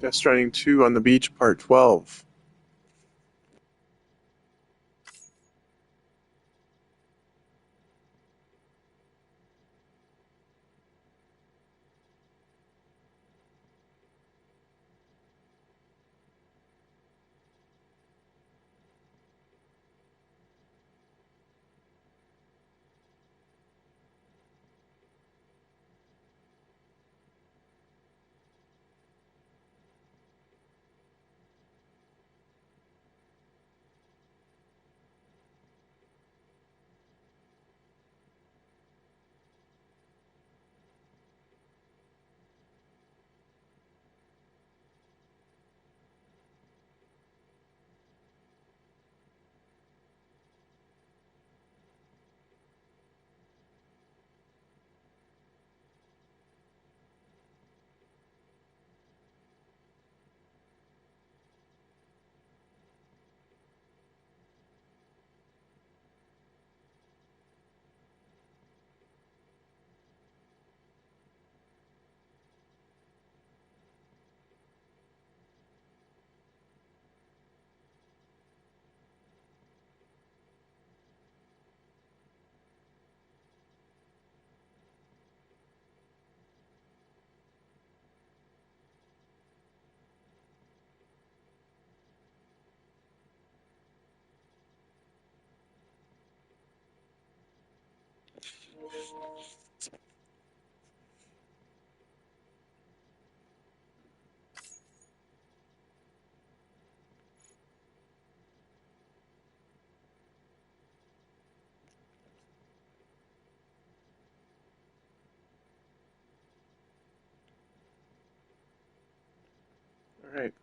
Death Stranding 2 on the Beach, Part 12. Alright.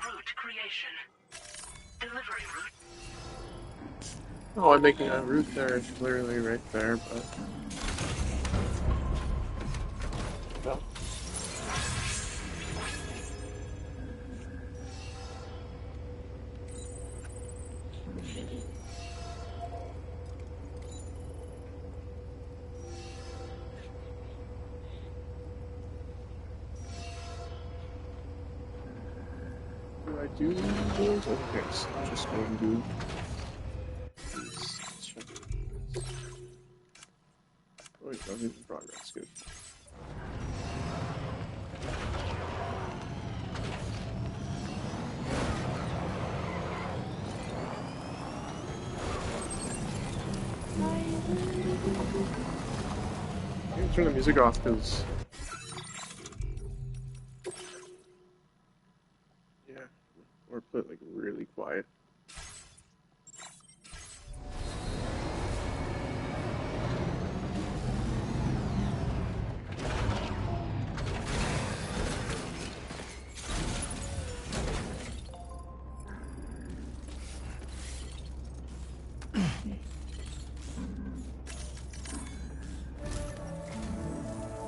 Route creation. Delivery route. Oh, I'm making a route there. It's clearly right there, but... No. Do I do those? Okay, so I'm just going to do these. Oh, wait, I'm in progress. Good. I'm gonna turn the music off because... Yeah, or put it like really quiet.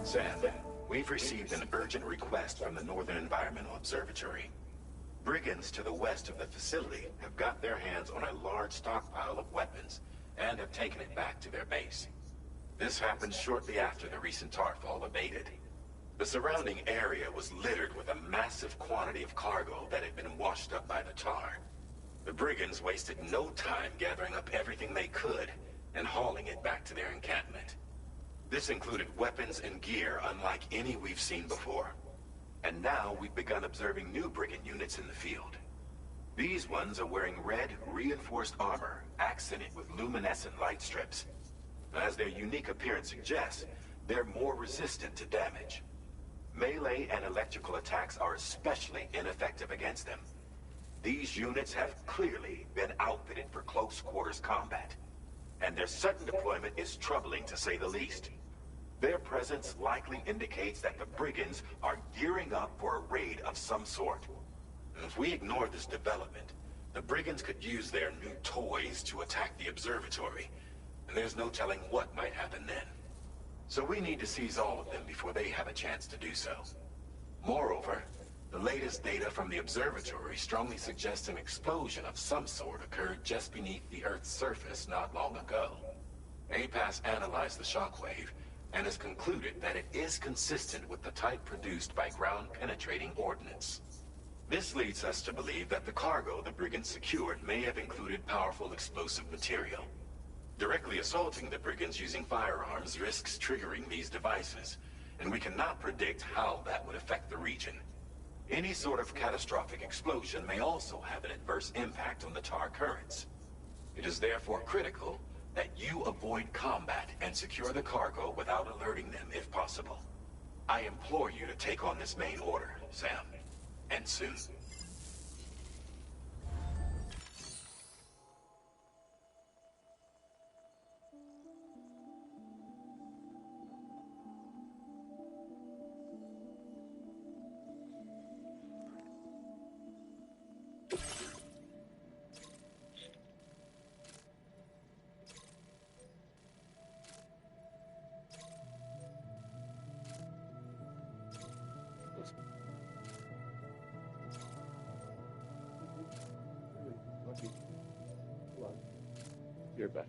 Sam, we've received an urgent request from the Northern Environmental Observatory. Brigands to the west of the facility have got their hands on a large stockpile of weapons and have taken it back to their base. This happened shortly after the recent tarfall abated. The surrounding area was littered with a massive quantity of cargo that had been washed up by the tar. The brigands wasted no time gathering up everything they could and hauling it back to their encampment. This included weapons and gear unlike any we've seen before. And now we've begun observing new brigand units in the field. These ones are wearing red, reinforced armor, accented with luminescent light strips. As their unique appearance suggests, they're more resistant to damage. Melee and electrical attacks are especially ineffective against them. These units have clearly been outfitted for close quarters combat, and their sudden deployment is troubling to say the least. Their presence likely indicates that the brigands are gearing up for a raid of some sort. If we ignore this development, the brigands could use their new toys to attack the observatory, and there's no telling what might happen then. So we need to seize all of them before they have a chance to do so. Moreover, the latest data from the observatory strongly suggests an explosion of some sort occurred just beneath the Earth's surface not long ago. APAS analyzed the shockwave and has concluded that it is consistent with the type produced by ground-penetrating ordnance. This leads us to believe that the cargo the brigands secured may have included powerful explosive material. Directly assaulting the brigands using firearms risks triggering these devices, and we cannot predict how that would affect the region. Any sort of catastrophic explosion may also have an adverse impact on the tar currents. It is therefore critical that you avoid combat and secure the cargo without alerting them if possible. I implore you to take on this main order, Sam. And soon. Lucky. Hold on. You're back.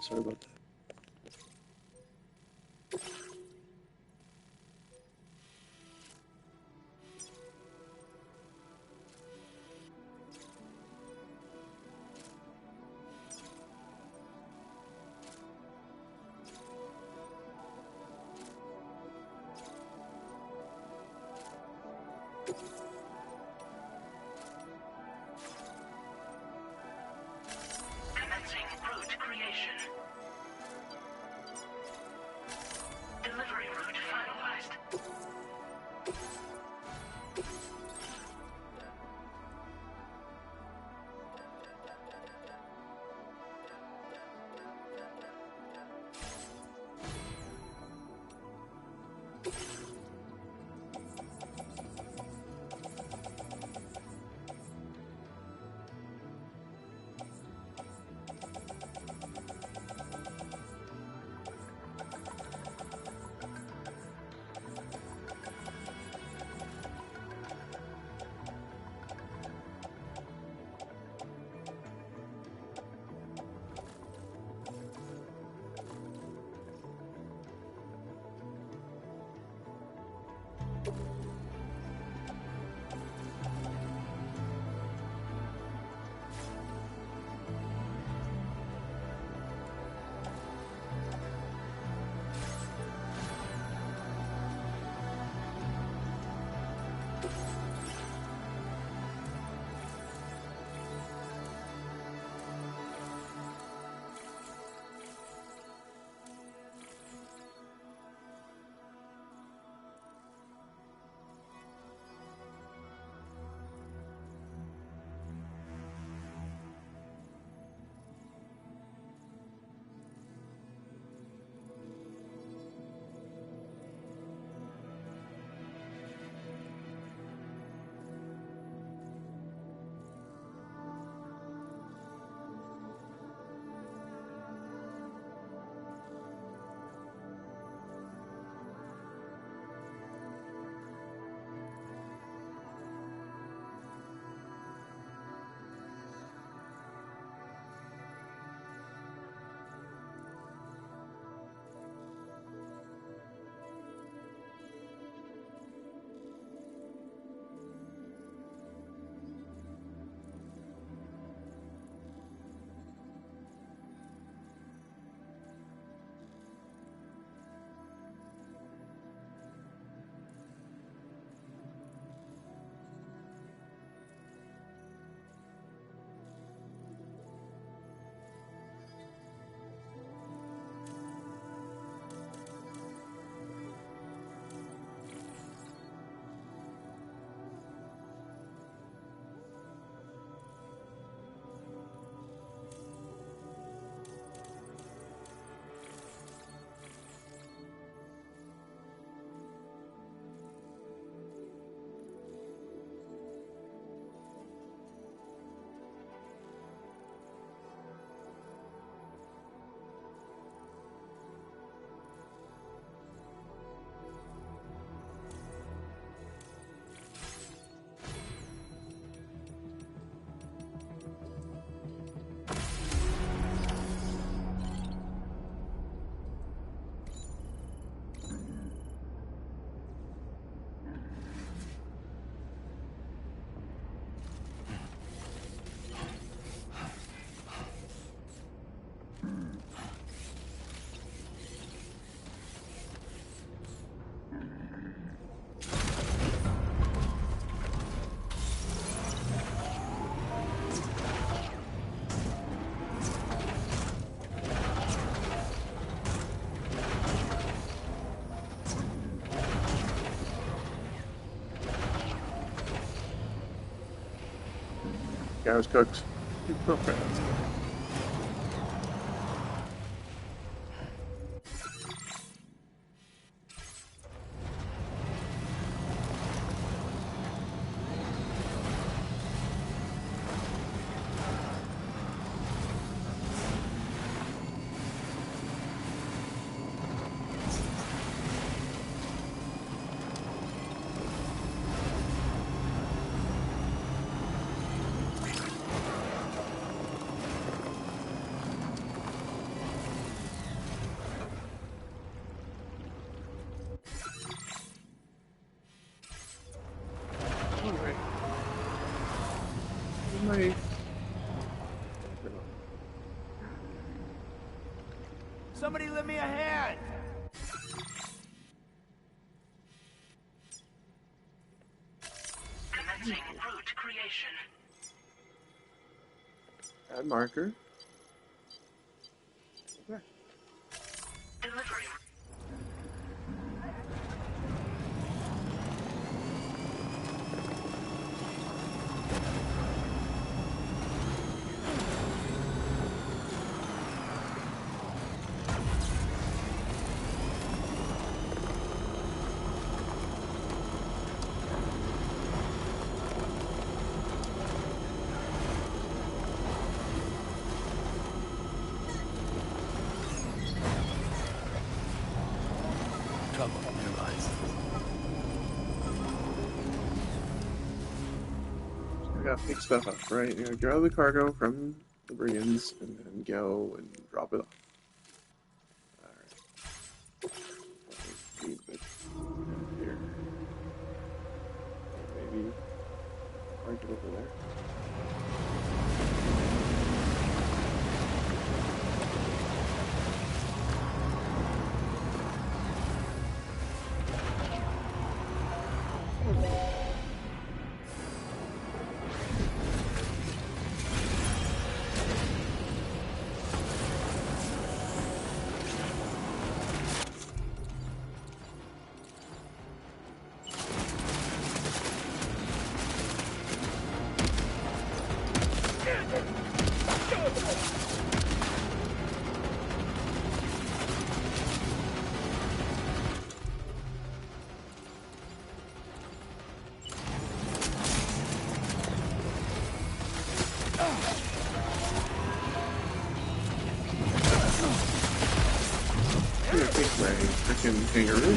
Sorry about that. Commencing route creation. Delivery route finalized. Cows cooked. Okay. Somebody lend me a hand! Commencing route creation. Add marker. Okay. Delivery. Trouble nearby. I gotta pick stuff up, right? You gotta grab the cargo from the brigands and then go and drop it off. Alright. Leave it here. Maybe park it over there. I'm gonna take my freaking kangaroo.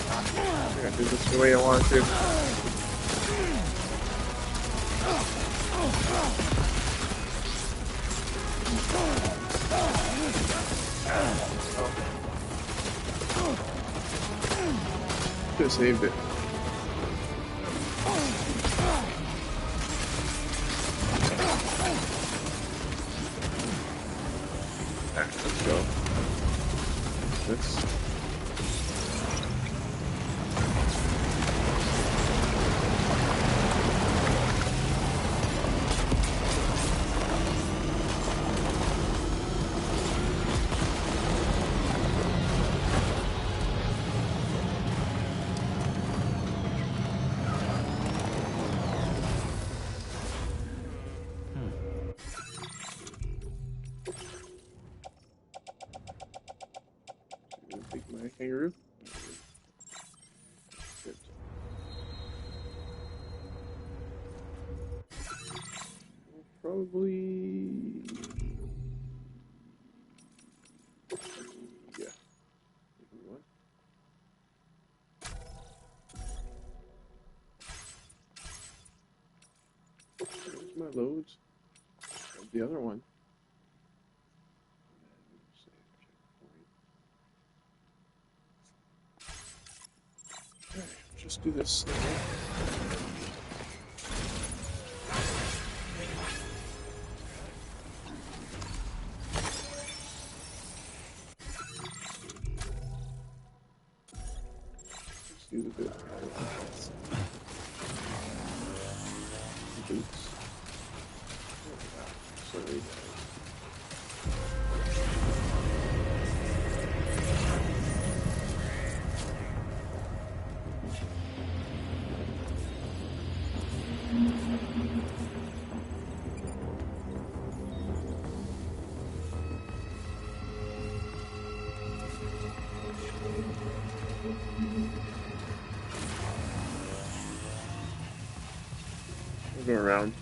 I gotta do this the way I want to. Could have saved it. Alright, let's go. This. Take my kangaroo. Good. Probably. Yeah. Give me one. There's my loads. Grab the other one. Alright, just do this. Let's do the bit. Boots. Sorry. We'll go around.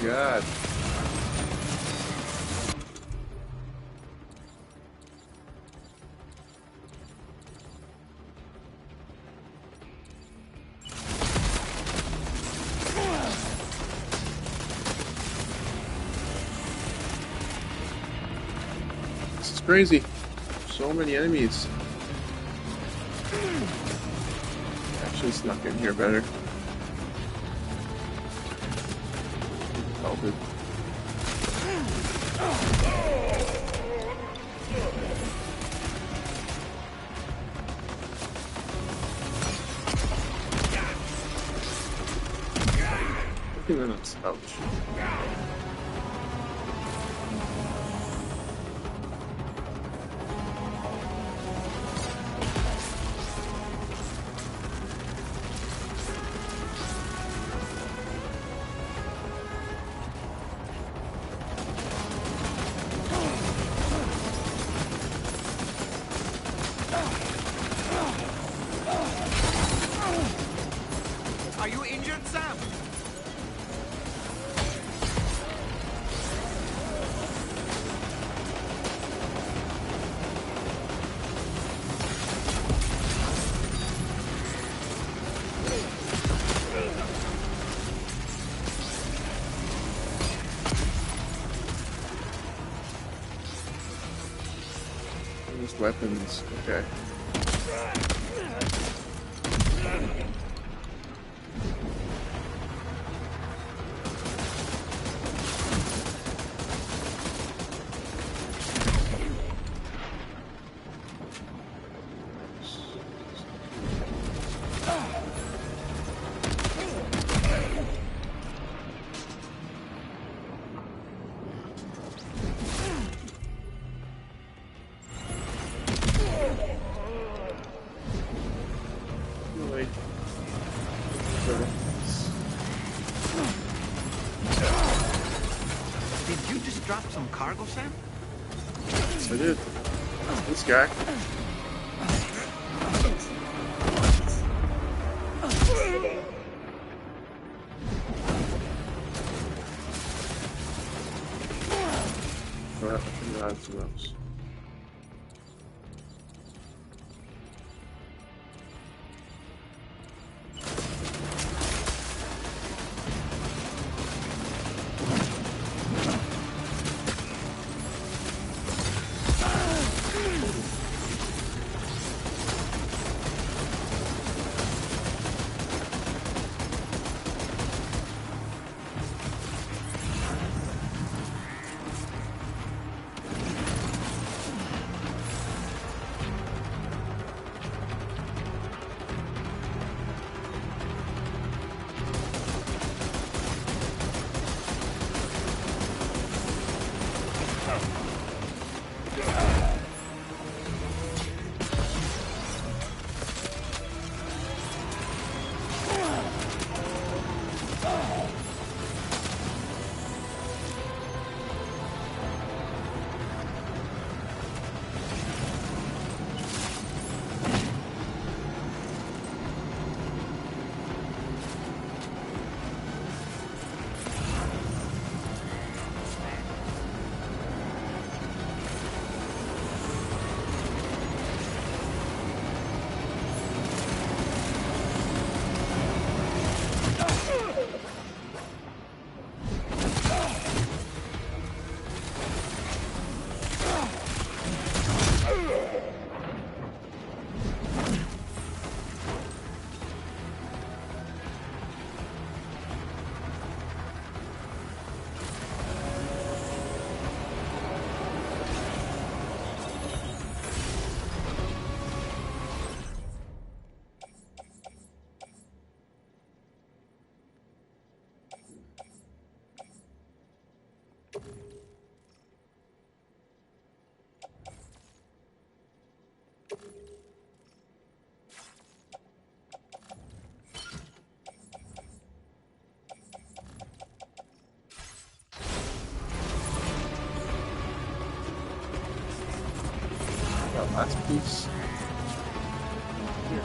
God. This is crazy. So many enemies. Actually snuck in here better. Help it. Look at that. Ouch. Are you injured, Sam? These weapons. Okay. Wait. Did you just drop some cargo, Sam? I did. This guy. Well, that's else. Last piece. Here.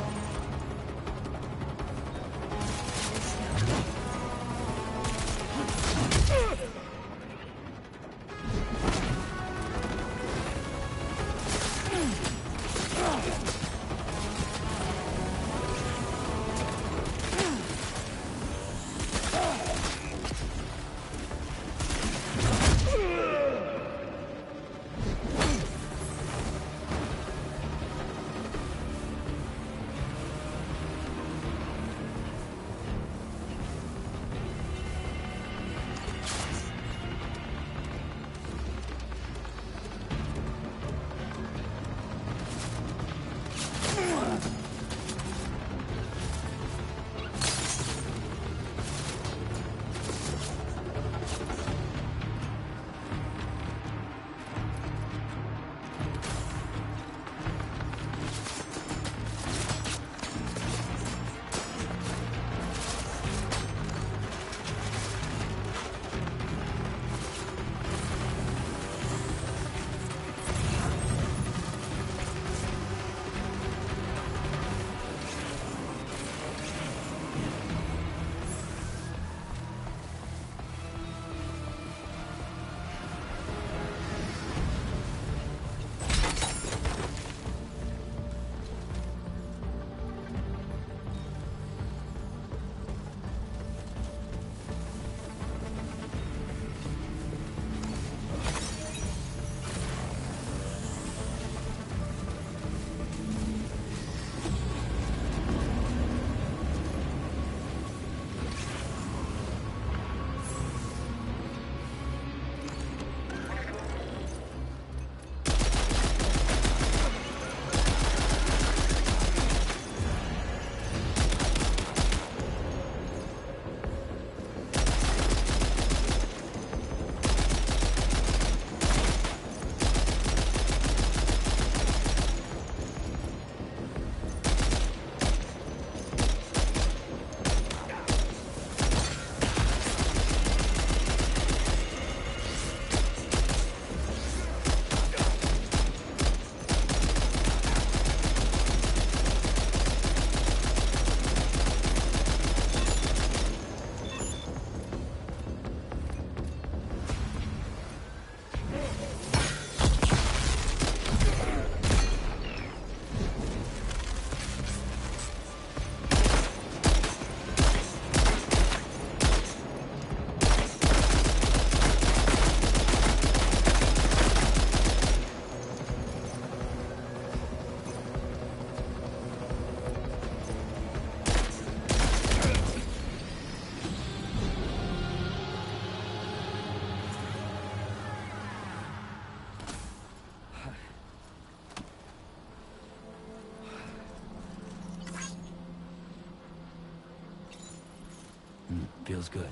Feels good.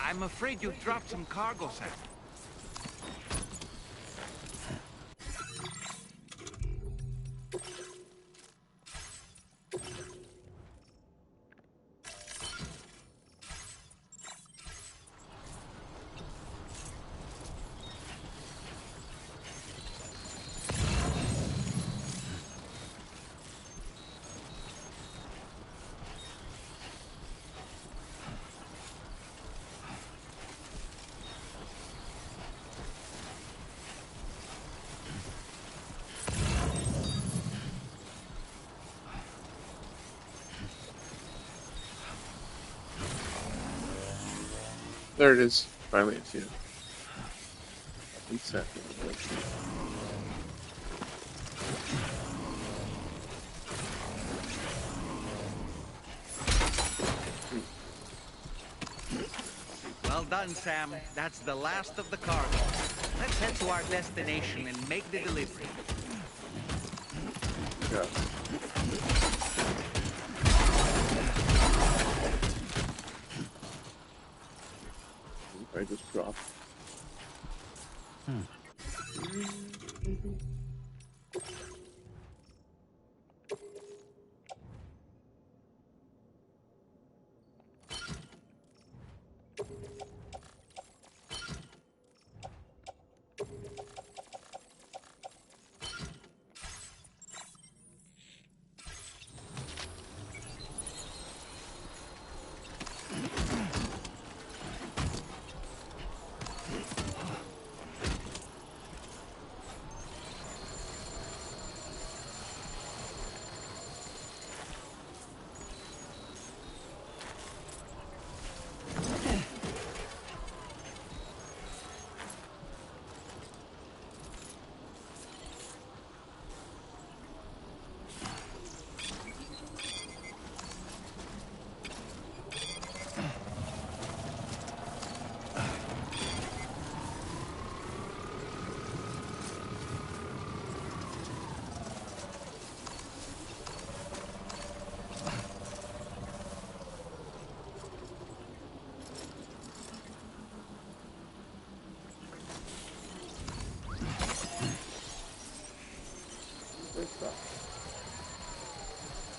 I'm afraid you've dropped some cargo, Sam. There it is. Finally, I see it. Reset. Well done, Sam. That's the last of the cargo. Let's head to our destination and make the delivery. Yeah. I just dropped.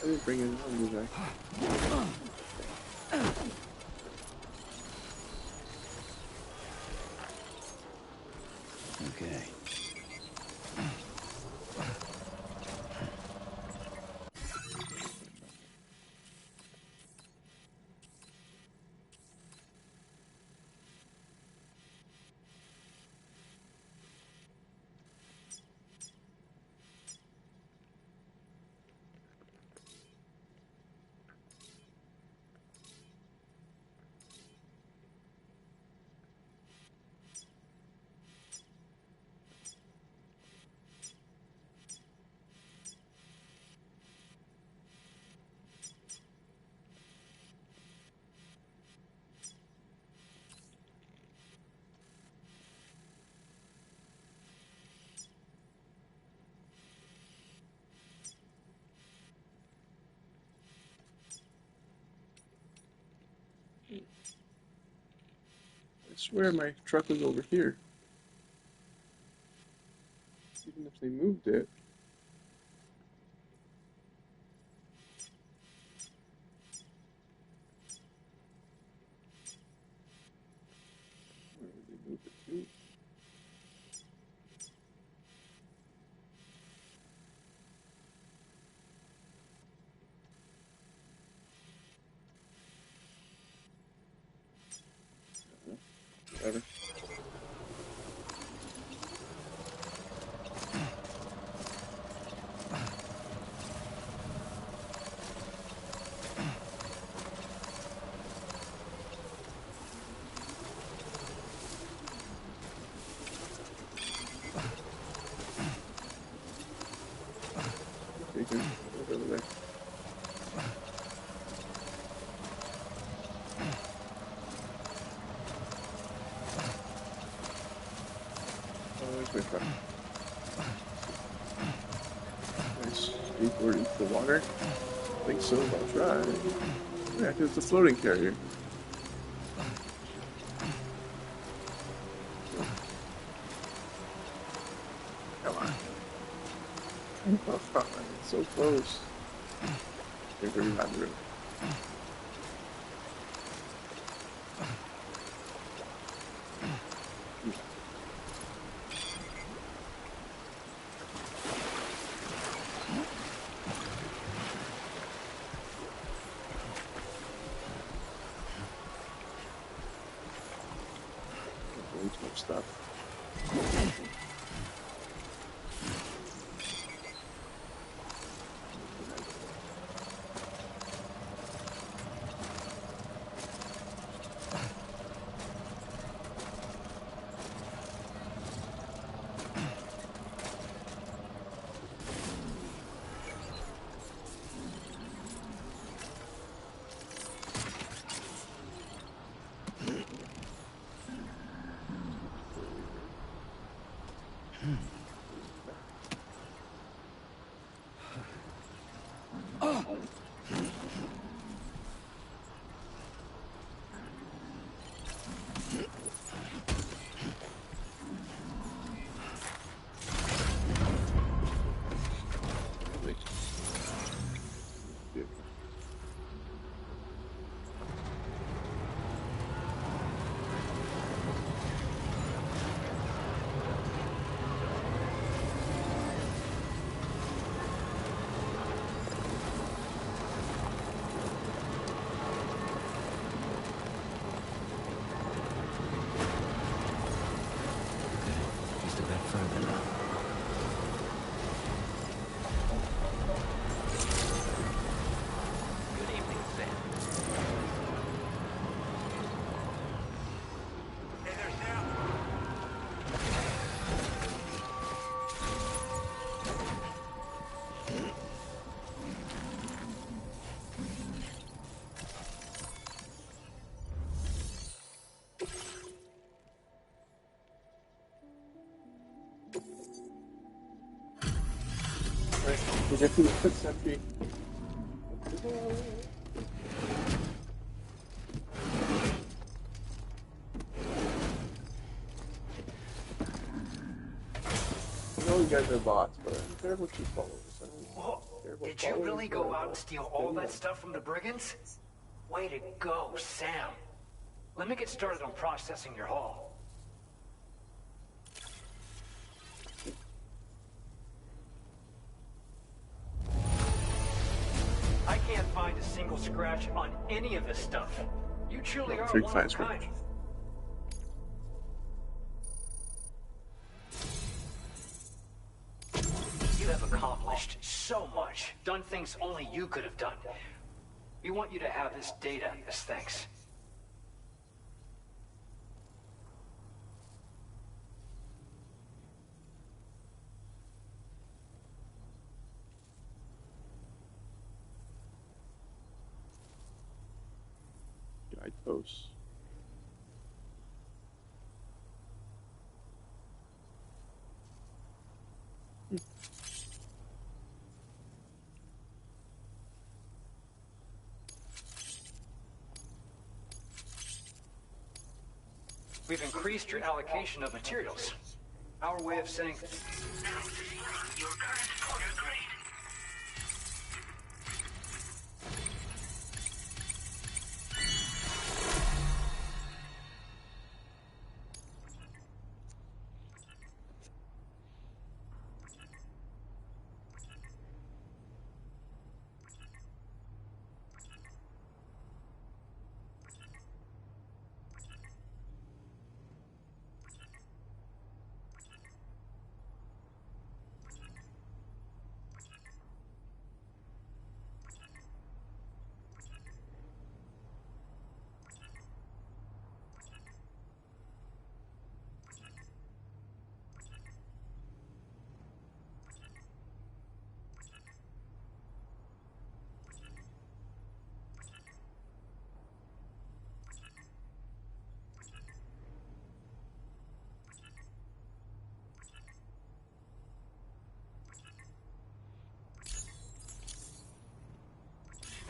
I didn't bring it on, did I? Okay. swear my truck was over here. Even if they moved it. Where did they move it to? Whatever. Taken over there. Oh, there's my truck. Nice. Skateboard into the water. I think so, I'll try. Yeah, because it's a floating carrier. Come on. Oh, it's so close. They're very bad room. Way too much stuff. Just a bit further now. Good evening, Sam. Hey there, Sam. Alright, we'll get to the footstep key. I know you guys are bots, but I don't care what you follow. I Whoa, don't care what did you followers really go out and are. steal all that stuff from the brigands? Way to go, Sam. Let me get started on processing your haul. I can't find a single scratch on any of this stuff. You truly are Freak one find of a kind. scratch. You have accomplished so much, done things only you could have done. We want you to have this data as thanks. Guideposts. We've increased your allocation of materials. Our way of saying... Your current order grade.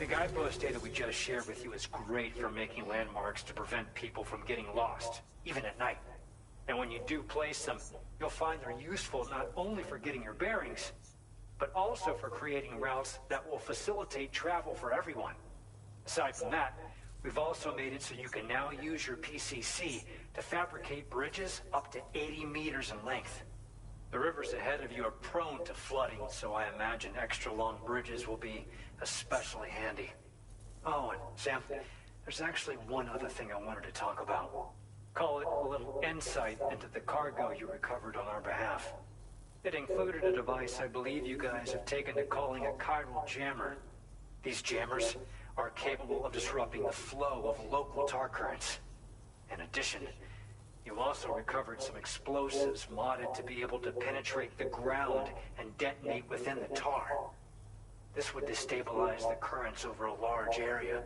The guidepost data we just shared with you is great for making landmarks to prevent people from getting lost, even at night. And when you do place them, you'll find they're useful not only for getting your bearings, but also for creating routes that will facilitate travel for everyone. Aside from that, we've also made it so you can now use your PCC to fabricate bridges up to 80 meters in length. The rivers ahead of you are prone to flooding, so I imagine extra long bridges will be especially handy. Oh, and Sam, there's actually one other thing I wanted to talk about. Call it a little insight into the cargo you recovered on our behalf. It included a device I believe you guys have taken to calling a chiral jammer. These jammers are capable of disrupting the flow of local tar currents. In addition, you also recovered some explosives modded to be able to penetrate the ground and detonate within the tar. This would destabilize the currents over a large area.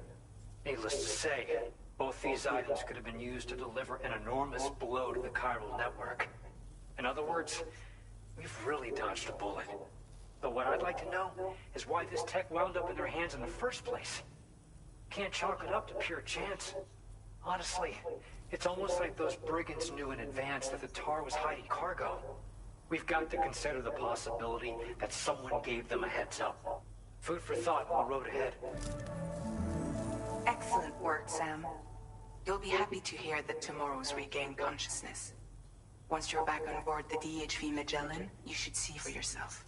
Needless to say, both these items could have been used to deliver an enormous blow to the chiral network. In other words, we've really dodged a bullet. But what I'd like to know is why this tech wound up in their hands in the first place. Can't chalk it up to pure chance. Honestly, it's almost like those brigands knew in advance that the tar was hiding cargo. We've got to consider the possibility that someone gave them a heads up. Food for thought on the road ahead. Excellent work, Sam. You'll be happy to hear that tomorrow's regained consciousness. Once you're back on board the DHV Magellan, you should see for yourself.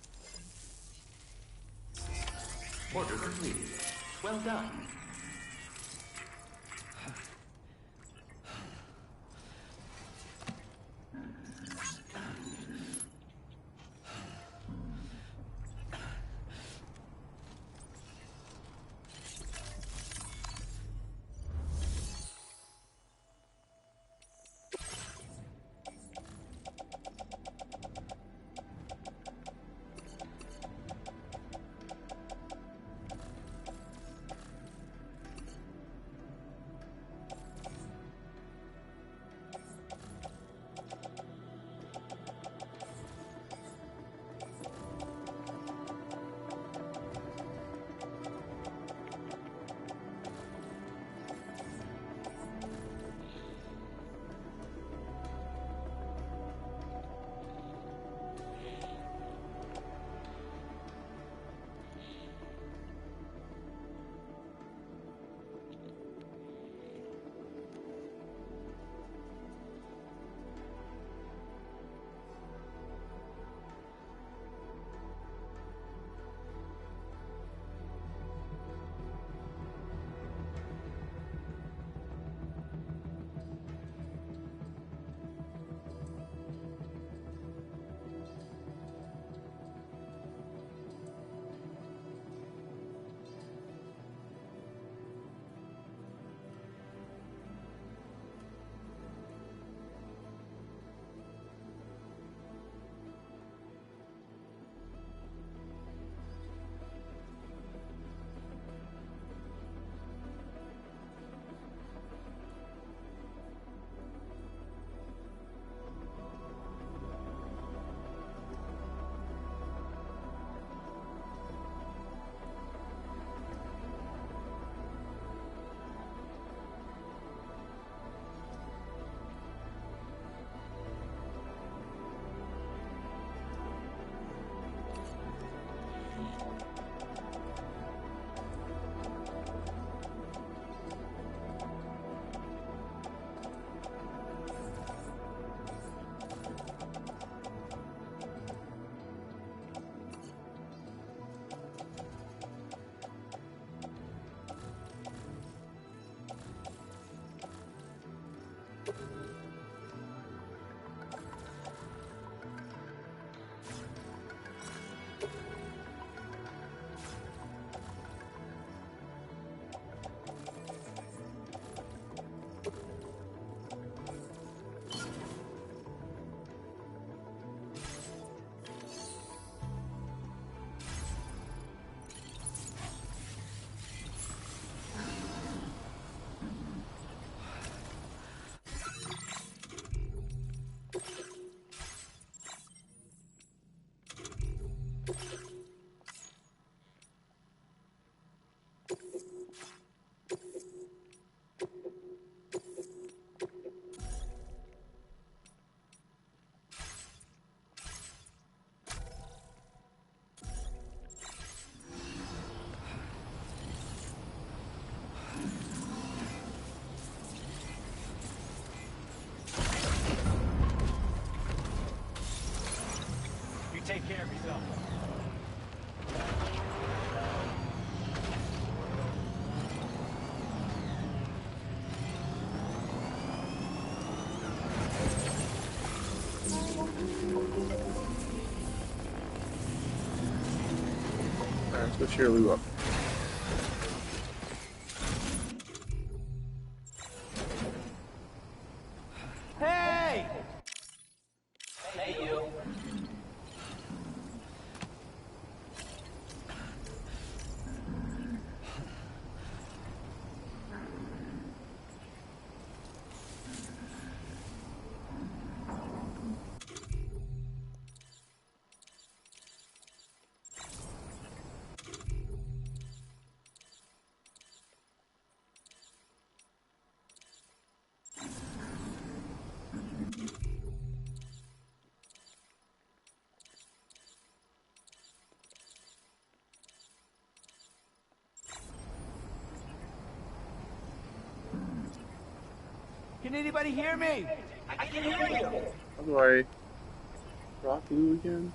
Order completed. Well done. Let's cheer Lou up. Hey! Hey, you. Can anybody hear me? I can hear you. How do I rock Lou again?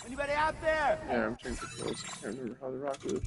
Anybody out there? Yeah, I'm trying to get close. I can't remember how to rock Lou.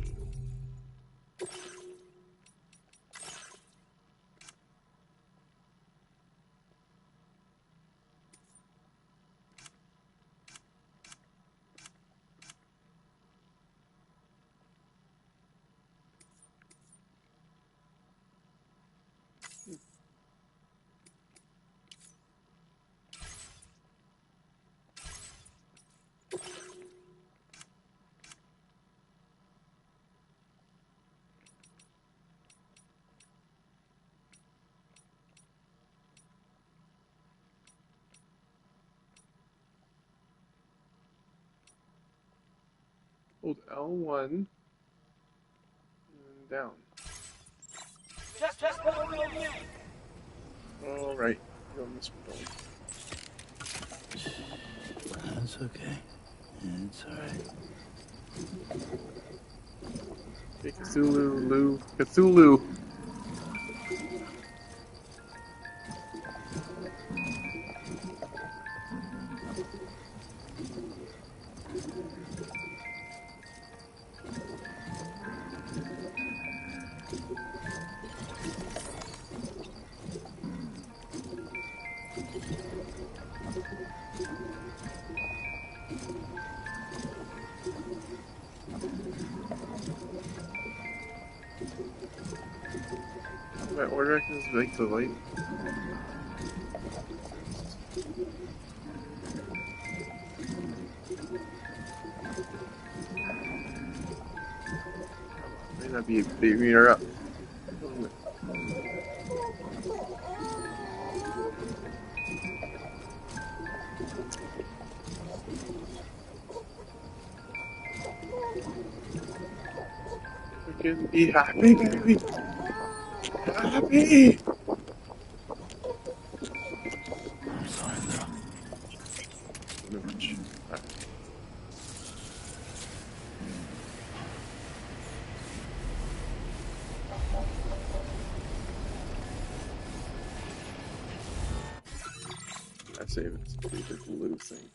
Hold L1 and down. Just follow me. Alright, you're on this one. That's okay. It's alright. Okay, Cthulhu, Lou. Cthulhu! My order is like the light. May not be beating her up. Freaking be happy, baby. Happy! I'm sorry, girl. No much. I save it. It's a pretty big blue thing.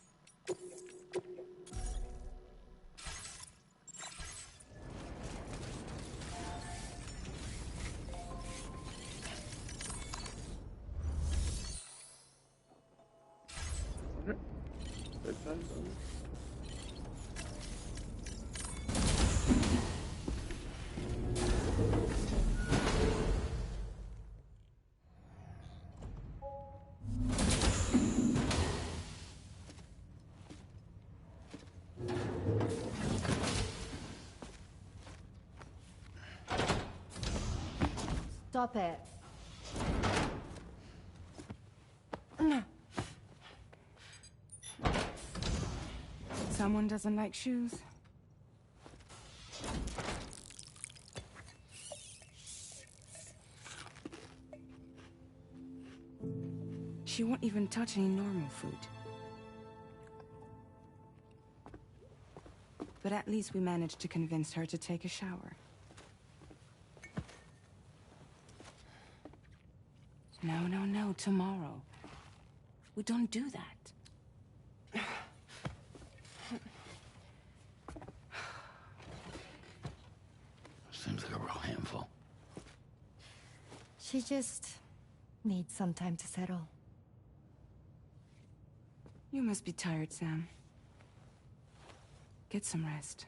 Okay. Bedtime done. Stop it. Someone doesn't like shoes? She won't even touch any normal food. But at least we managed to convince her to take a shower. No, no, no, tomorrow. We don't do that. Seems like a real handful. She just needs some time to settle. You must be tired, Sam. Get some rest.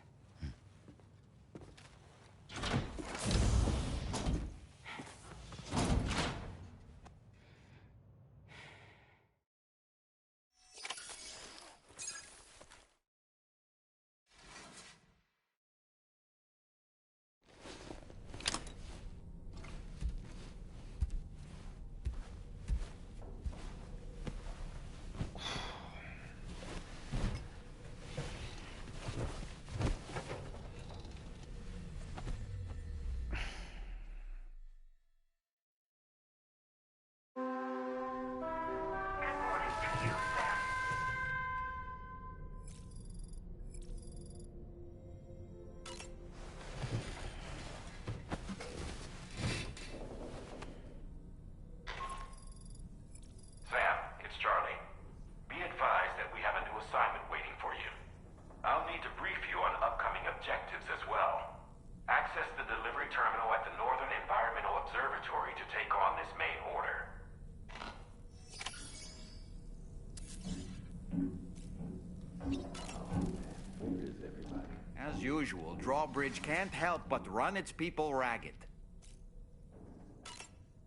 Sam, it's Charlie. Be advised that we have a new assignment waiting for you. I'll need to brief you on upcoming objectives as well. Access the delivery terminal at the Northern Environmental Observatory to take on this main order. As usual, Drawbridge can't help but run its people ragged.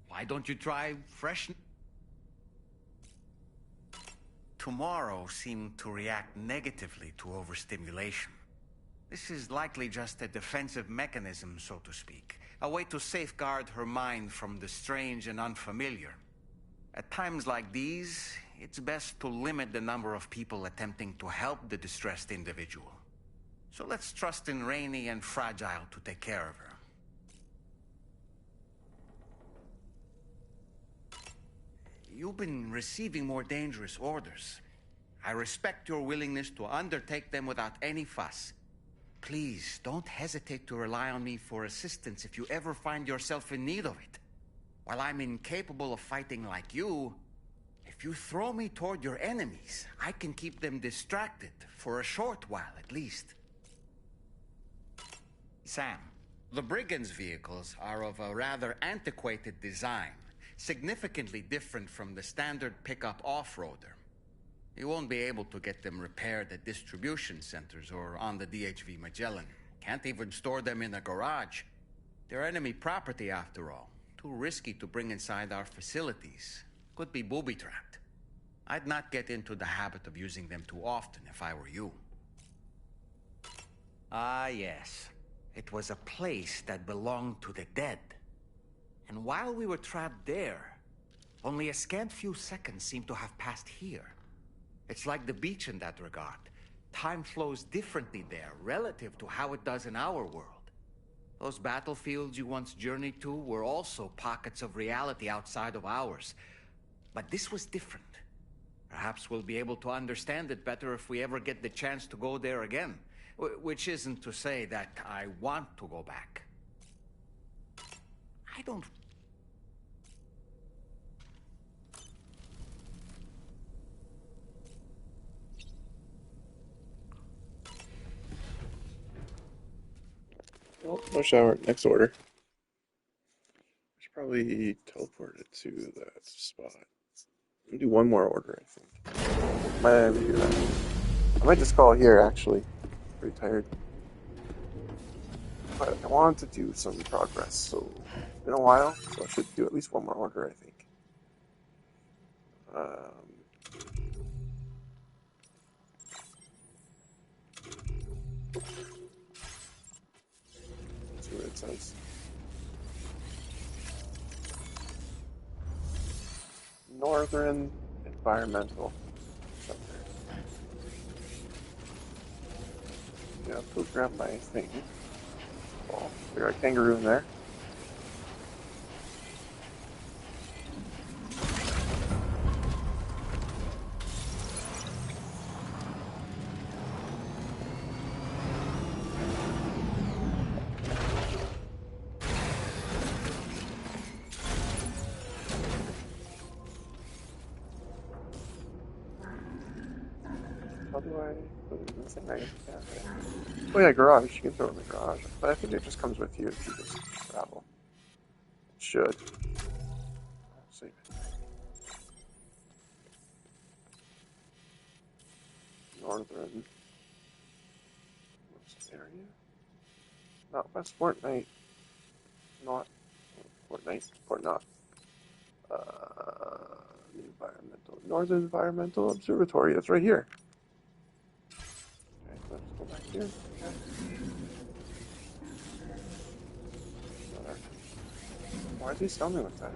Why don't you try fresh... Tomorrow seemed to react negatively to overstimulation. This is likely just a defensive mechanism, so to speak. A way to safeguard her mind from the strange and unfamiliar. At times like these, it's best to limit the number of people attempting to help the distressed individual. So let's trust in Rainey and Fragile to take care of her. You've been receiving more dangerous orders. I respect your willingness to undertake them without any fuss. Please, don't hesitate to rely on me for assistance if you ever find yourself in need of it. While I'm incapable of fighting like you, if you throw me toward your enemies, I can keep them distracted for a short while at least. Sam, the Brigands' vehicles are of a rather antiquated design, significantly different from the standard pickup off-roader. You won't be able to get them repaired at distribution centers or on the DHV Magellan. Can't even store them in a garage. They're enemy property after all. Too risky to bring inside our facilities. Could be booby-trapped. I'd not get into the habit of using them too often if I were you. Ah, yes. It was a place that belonged to the dead. And while we were trapped there, only a scant few seconds seemed to have passed here. It's like the beach in that regard. Time flows differently there, relative to how it does in our world. Those battlefields you once journeyed to were also pockets of reality outside of ours. But this was different. Perhaps we'll be able to understand it better if we ever get the chance to go there again. Which isn't to say that I want to go back. I don't... Oh, no shower. Next order. I should probably teleport it to that spot. I'm gonna do one more order, I think. Might even do that. I might just call it here, actually. Pretty tired. But I wanted to do some progress, so it's been a while, so I should do at least one more order, I think. Let's see what it says. Northern Environmental Center. Yeah, go grab my thing. Oh, we got a kangaroo in there. How do I put it in the thing? I can't. Oh yeah, garage. You can throw it in the garage. But I think it just comes with you if you just travel. It should. I'll save it. Northern West area. Not West Fortnite. Not Fortnite. Port not. The environmental. Northern Environmental Observatory. It's right here. Okay, let's go back here. Okay. Another. Why is he stun me with that?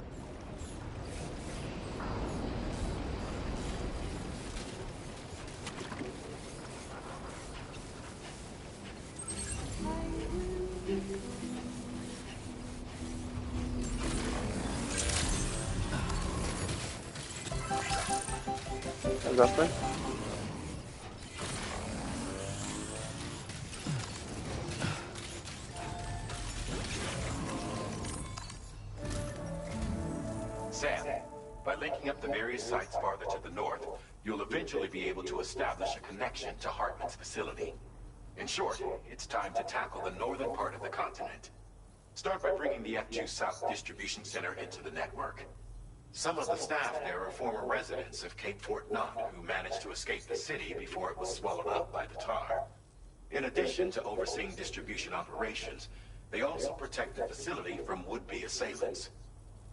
Investment. Sam, by linking up the various sites farther to the north, you'll eventually be able to establish a connection to Hartman's facility. In short, it's time to tackle the northern part of the continent. Start by bringing the F2 South Distribution Center into the network. Some of the staff there are former residents of Cape Fort Knott who managed to escape the city before it was swallowed up by the tar. In addition to overseeing distribution operations, they also protect the facility from would-be assailants.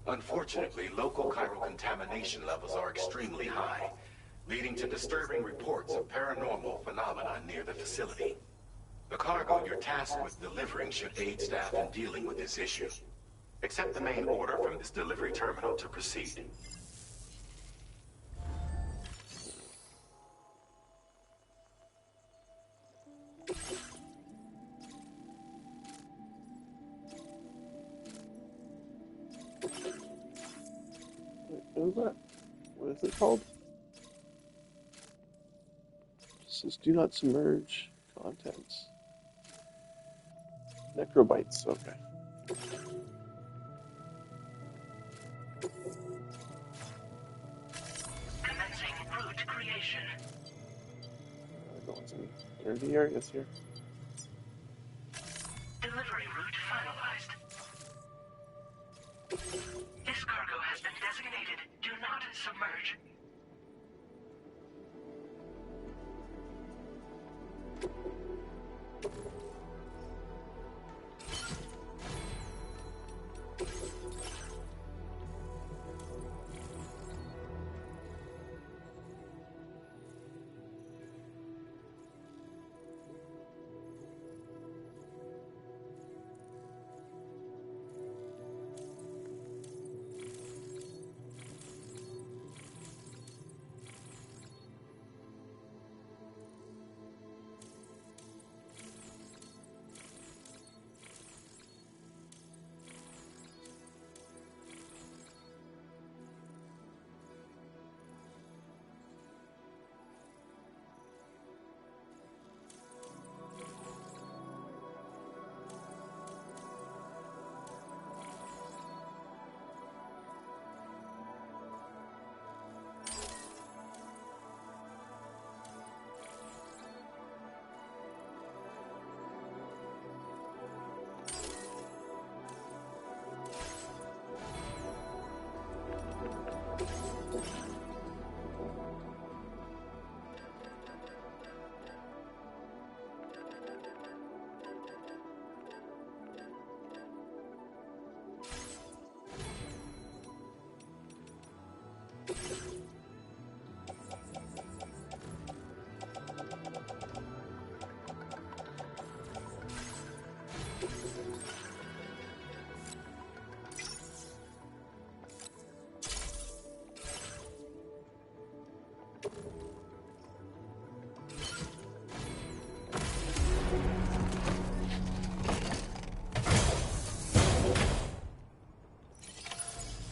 Unfortunately, local chiral contamination levels are extremely high, leading to disturbing reports of paranormal phenomena near the facility. The cargo you're tasked with delivering should aid staff in dealing with this issue. Accept the main order from this delivery terminal to proceed. What is that? What is it called? It says do not submerge contents. Necrobites, okay. Commencing route creation. Going some dirty areas here. Delivery route finalized. This cargo has been designated do not submerge.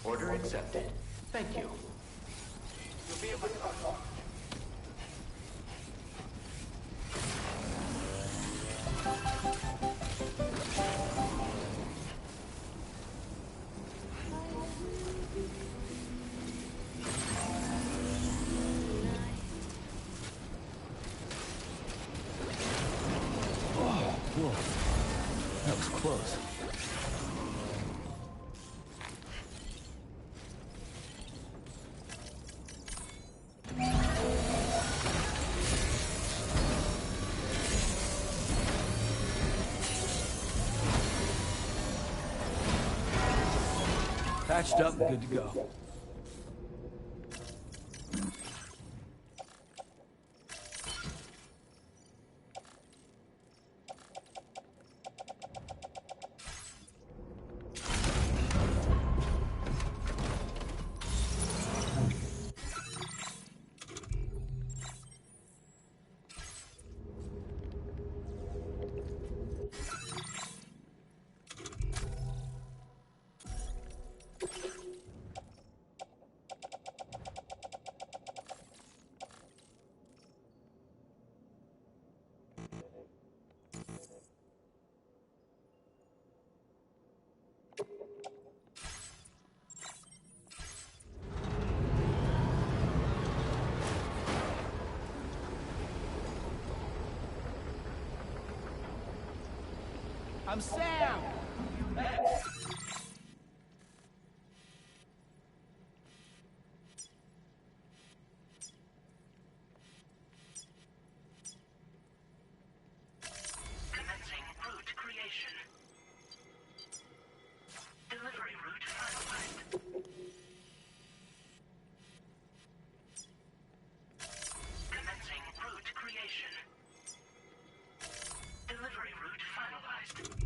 Order accepted. Thank you. You'll be able to... Patched up and good to go. I'm Sam! Commencing route creation. Delivery route finalized. Commencing route creation. Delivery route finalized.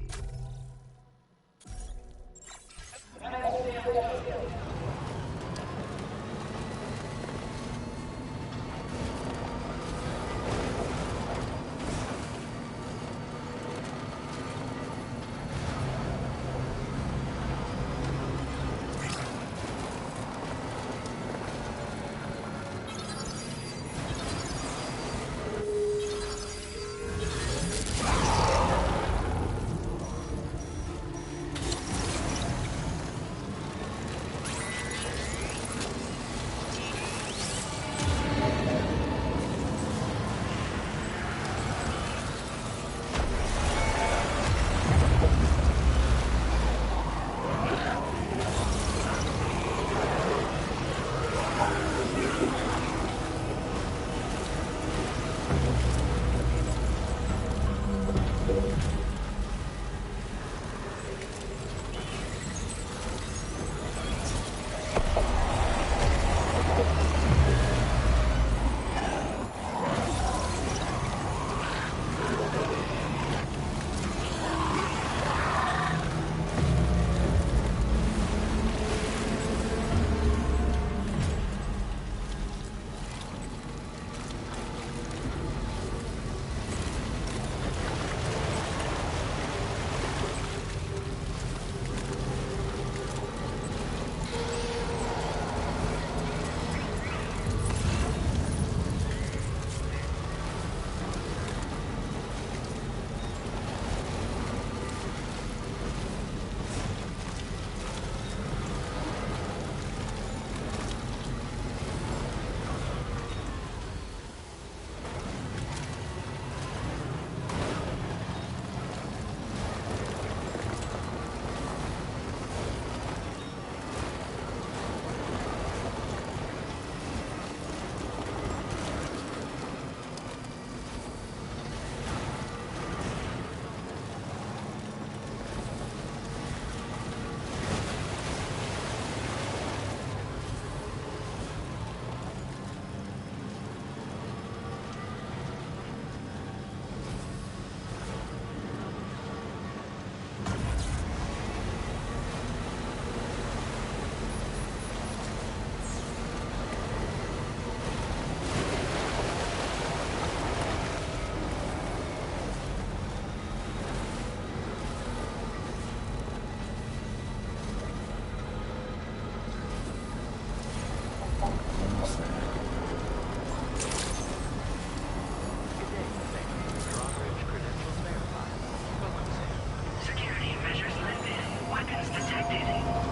Security measures lifted. Weapons detected.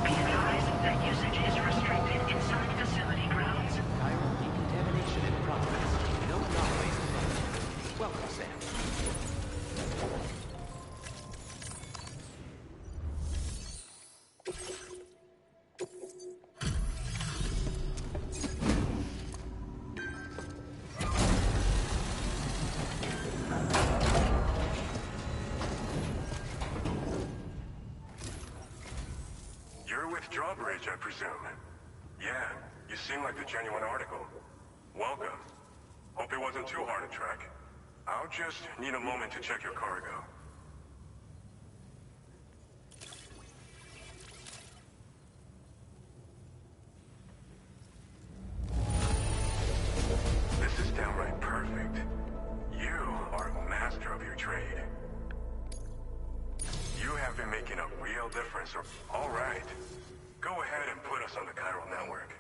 Be advised that usage is restricted inside facility grounds. Chiral decontamination in progress. No anomalies detected. Welcome, Sam. drawbridge, I presume. Yeah, you seem like the genuine article. Welcome. Hope it wasn't too hard to track. I'll just need a moment to check your cargo. This is downright perfect. You are a master of your trade. You have been making a real difference. All right. Go ahead and put us on the chiral network.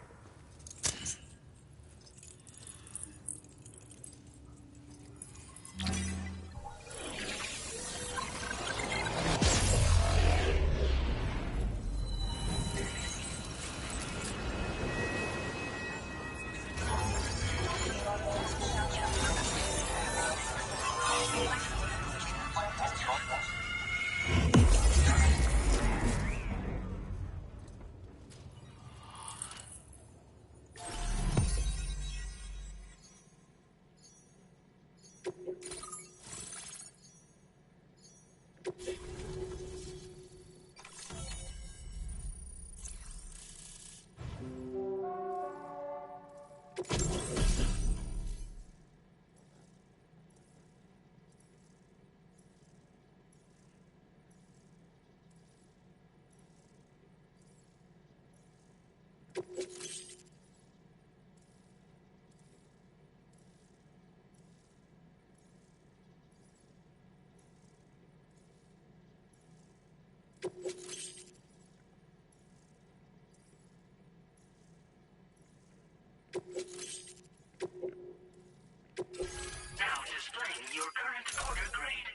Now displaying your current order grade.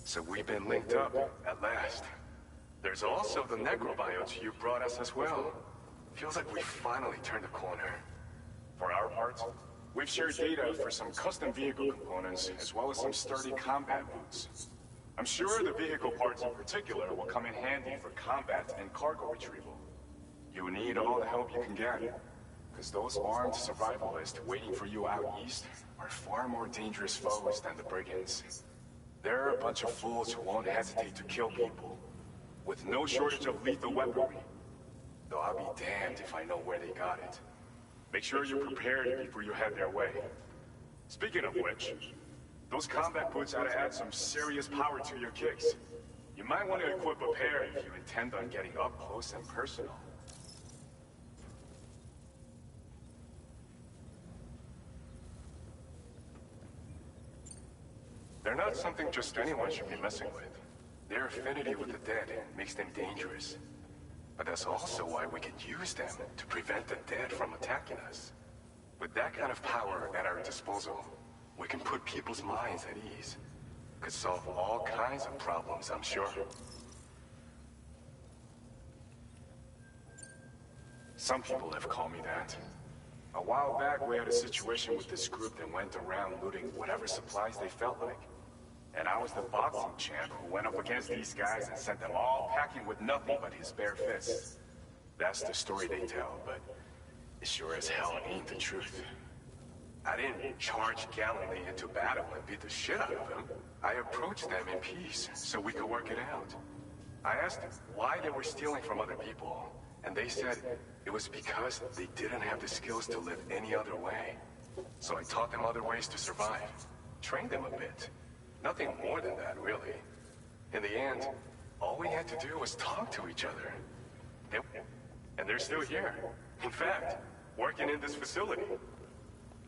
So we've been linked up, at last. There's also the necrobiotes you brought us as well. Feels like we finally turned a corner. For our part, we've shared data for some custom vehicle components, as well as some sturdy combat boots. I'm sure the vehicle parts in particular will come in handy for combat and cargo retrieval. You need all the help you can get, because those armed survivalists waiting for you out east are far more dangerous foes than the brigands. They're a bunch of fools who won't hesitate to kill people, with no shortage of lethal weaponry. Though I'll be damned if I know where they got it. Make sure you're prepared before you head their way. Speaking of which, those combat boots ought to add some serious power to your kicks. You might want to equip a pair if you intend on getting up close and personal. They're not something just anyone should be messing with. Their affinity with the dead makes them dangerous. But that's also why we can use them to prevent the dead from attacking us. With that kind of power at our disposal, we can put people's minds at ease. Could solve all kinds of problems, I'm sure. Some people have called me that. A while back, we had a situation with this group that went around looting whatever supplies they felt like. And I was the boxing champ who went up against these guys and sent them all packing with nothing but his bare fists. That's the story they tell, but it sure as hell ain't the truth. I didn't charge gallantly into battle and beat the shit out of them. I approached them in peace so we could work it out. I asked them why they were stealing from other people, and they said it was because they didn't have the skills to live any other way. So I taught them other ways to survive, trained them a bit. Nothing more than that, really. In the end, all we had to do was talk to each other. And they're still here. In fact, working in this facility.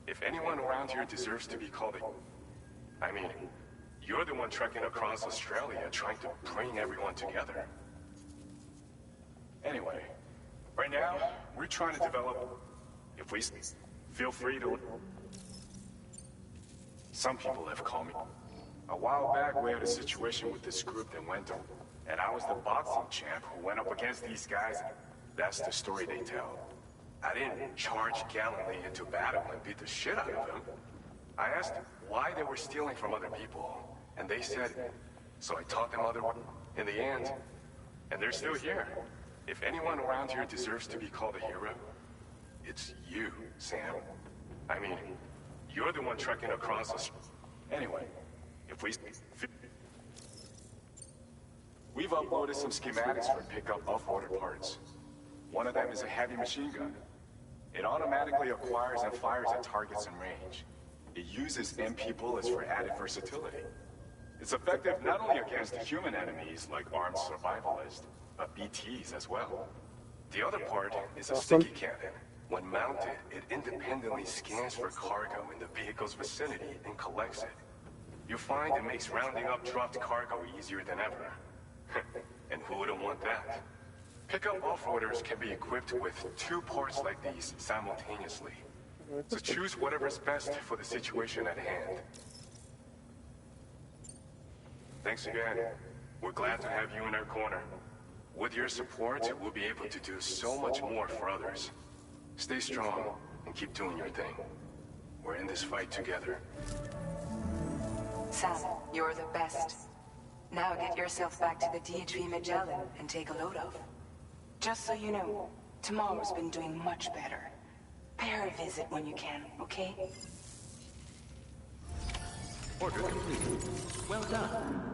If anyone around here deserves to be called I mean, you're the one trekking across Australia trying to bring everyone together. Anyway, right now, we're trying to develop... If we... Feel free to... Some people have called me. A while back, we had a situation with this group that went on. And I was the boxing champ who went up against these guys. That's the story they tell. I didn't charge gallantly into battle and beat the shit out of them. I asked them why they were stealing from other people, and they said, so I taught them other ways. In the end, and they're still here. If anyone around here deserves to be called a hero, It's you, Sam. I mean, you're the one trekking across us. Anyway, if we've uploaded some schematics for pickup off-order parts. One of them is a heavy machine gun. It automatically acquires and fires at targets in range. It uses MP bullets for added versatility. It's effective not only against human enemies like armed survivalists, but BTs as well. The other part is a sticky cannon. When mounted, it independently scans for cargo in the vehicle's vicinity and collects it. You find it makes rounding up dropped cargo easier than ever. And who wouldn't want that? Pickup off-roaders can be equipped with 2 parts like these simultaneously. So choose whatever's best for the situation at hand. Thanks again. We're glad to have you in our corner. With your support, we'll be able to do so much more for others. Stay strong and keep doing your thing. We're in this fight together. Sam, you're the best. Now get yourself back to the DHV Magellan and take a load off. Just so you know, Tomorrow's been doing much better. Pay her a visit when you can, okay? Order complete. Well done.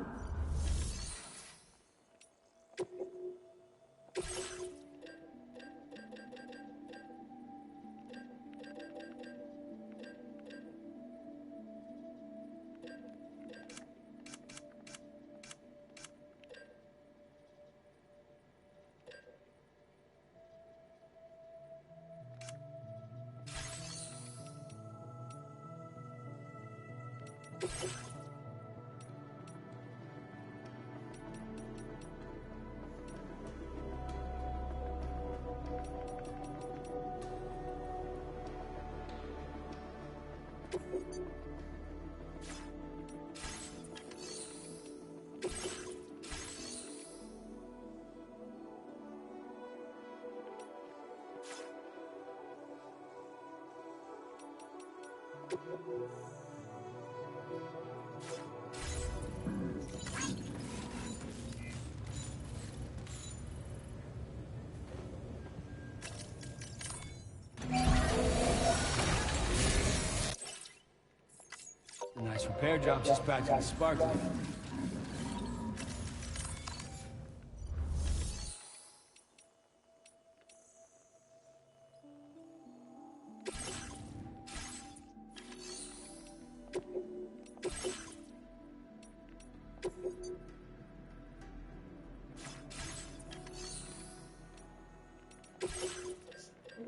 Nice repair job just back to the sparkly.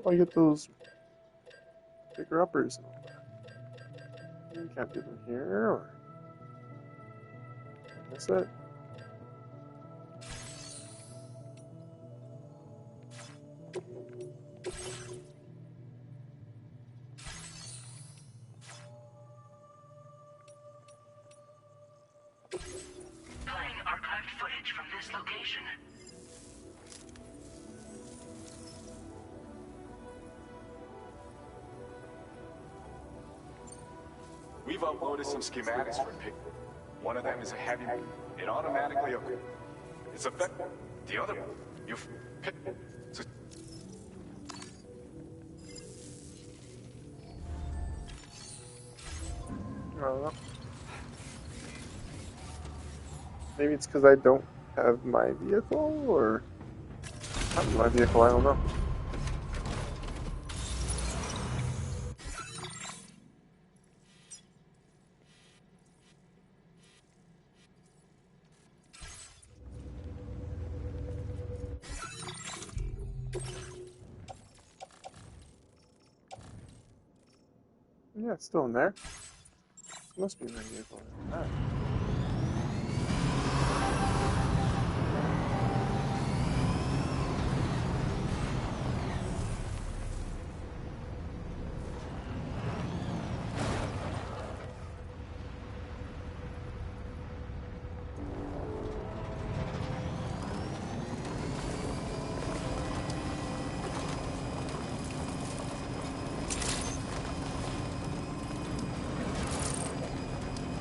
I get those bigger uppers and all that. You can't do them here, or miss it. Playing archived footage from this location. We've uploaded some schematics for pick. One of them is a heavy. It automatically. It's effective. The other. You've picked. I don't know. Maybe it's because I don't have my vehicle, or not my vehicle, I don't know. Yeah, it's still in there. Must be my vehicle. Alright.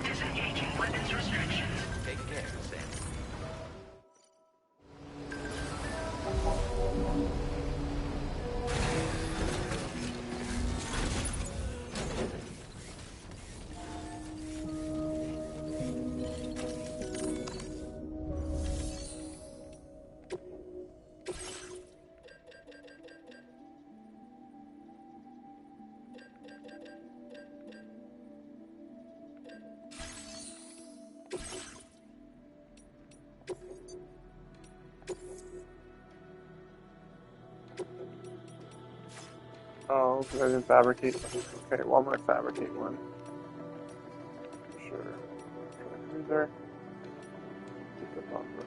Disengaging weapon Oh, because I didn't fabricate. Okay, well, I'm gonna fabricate one. Sure. Who's there? Pick up off-road.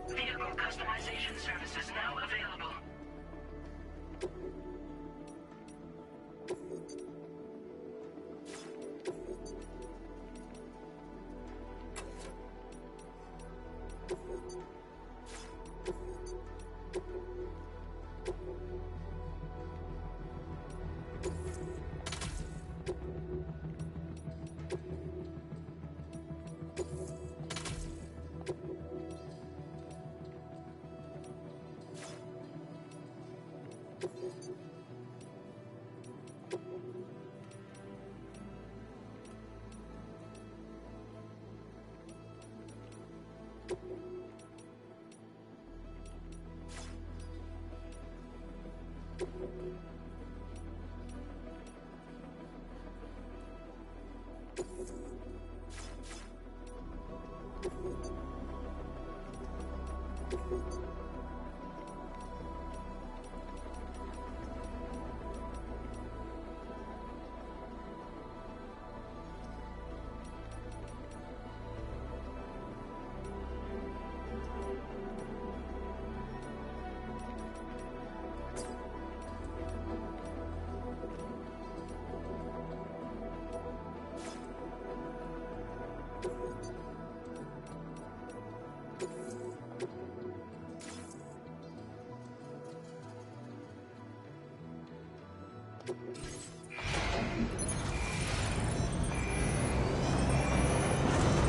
Vehicle customization services now available.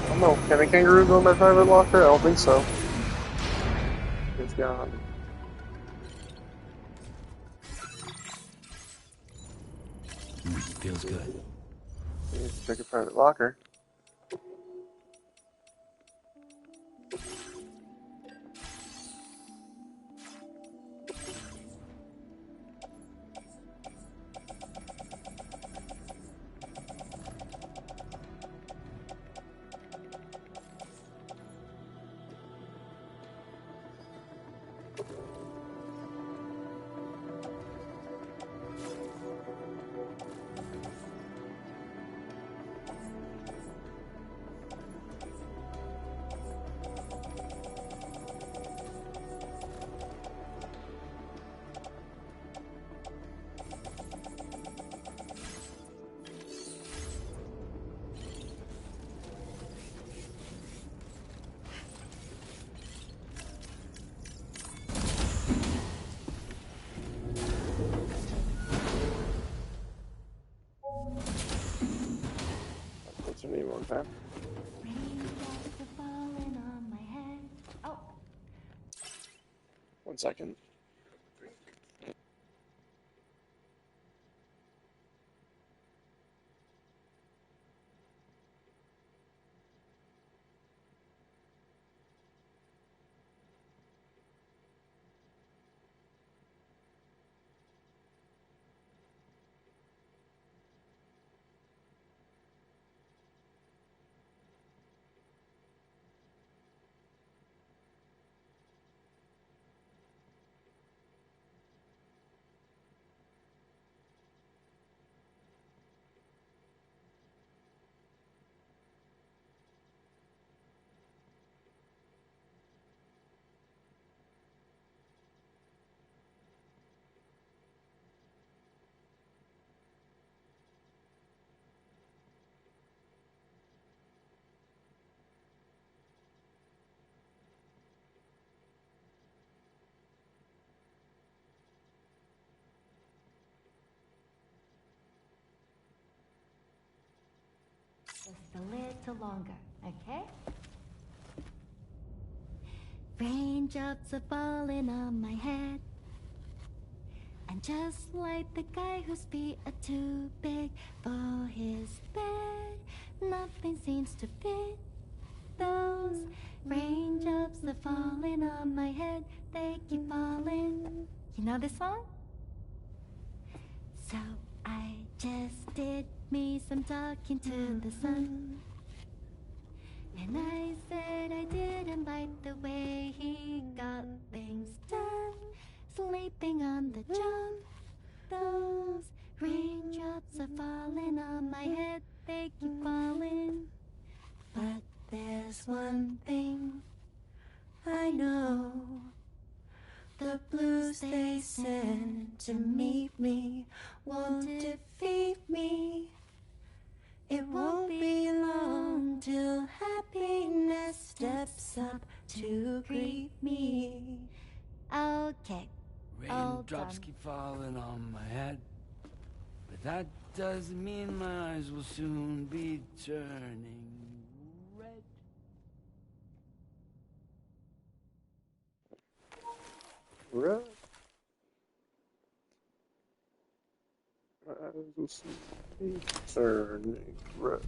I don't know. Can a kangaroo go in my private locker? I don't think so. It's gone. Feels good. Check a private locker. What's your name on that? Raindrops are falling on my head. Oh, 1 second. just a little longer, okay? Raindrops are falling on my head. And just like the guy whose feet are too big for his bed, nothing seems to fit. Those raindrops are falling on my head, they keep falling. You know this song? So I just did me some talking to the sun. And I said I didn't like the way he got things done. Sleeping on the job, those raindrops are falling on my head, they keep falling. But there's one thing I know. The blues they send to meet me won't defeat me. It won't be long till happiness steps up to greet me. Okay. Raindrops keep falling on my head, but that doesn't mean my eyes will soon be turning red. Red. My eyes will soon be turning red.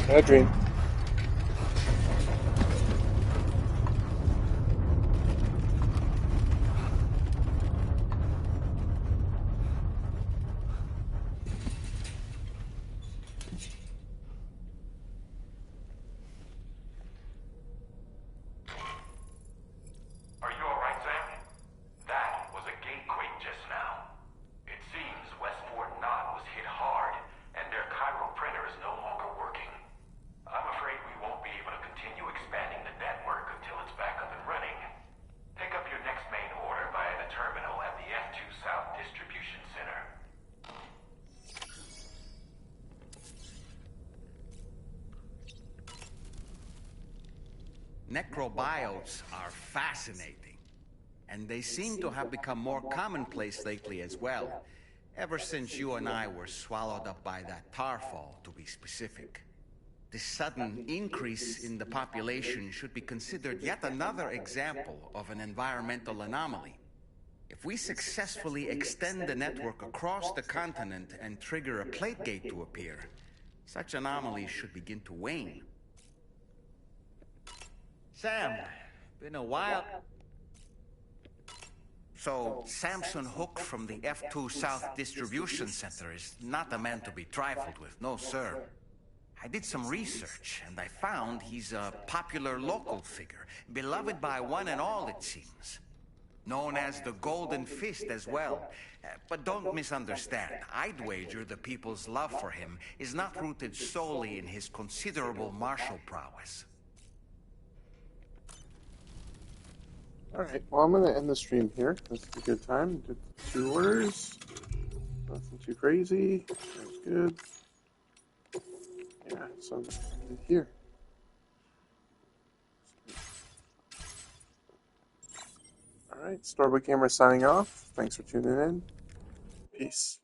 Bad dream. Are you alright, Sam? That was a gatequake just now. It seems Westport Knot was hit hard, and their Cairo printer is no longer working. I'm afraid we won't be able to continue expanding the network until it's back up and running. Pick up your next main order via the terminal at the F2 South Distribution Center. Necrobiotes are fascinating, and they seem to have become more commonplace lately as well, ever since you and I were swallowed up by that tarfall, to be specific. This sudden increase in the population should be considered yet another example of an environmental anomaly. If we successfully extend the network across the continent and trigger a plate gate to appear, such anomalies should begin to wane. Sam, been a while. So, Samson Hook from the F2 South Distribution Center is not a man to be trifled with, no sir. I did some research, and I found he's a popular local figure, beloved by one and all, it seems. Known as the Golden Fist as well. But don't misunderstand. I'd wager the people's love for him is not rooted solely in his considerable martial prowess. Alright, well, I'm going to end the stream here. This is a good time. Did 2 orders. Nothing too crazy. That was good. Yeah, so I'm just going to end it here. Alright, Starboy Camera signing off. Thanks for tuning in. Peace.